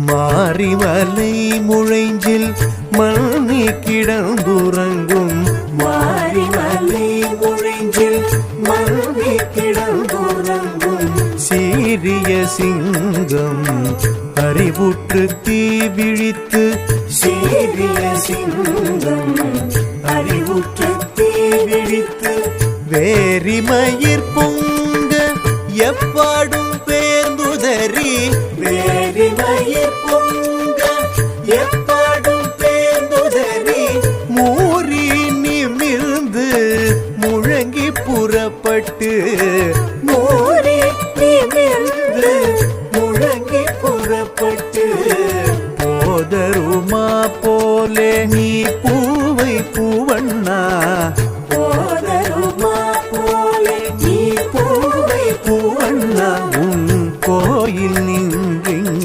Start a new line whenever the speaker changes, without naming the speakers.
மாரிமலை முழைஞ்சில் மண்ணி கிடந்துறங்கும்
மாரிமலை முழைஞ்சில் மண்ணி கிடந்துறங்கும்
சீரிய சிங்கம் அறிவுற்று தீ விழித்து
சீரிய சிங்கம் அறிவுற்று தீ விழித்து
வேரிமயிர் பொங்க எப்பாடும் பேர்ந்துதறி
வேரிமயிர் பொங்க எப்பாடும் பேர்ந்துதறி
மூறி நிமிர்ந்து முழங்கி புறப்பட்டு
மூறி நிமிர்ந்து முழங்கி புறப்பட்டு
போதருமா போலே நீ பூவை பூவண்ணா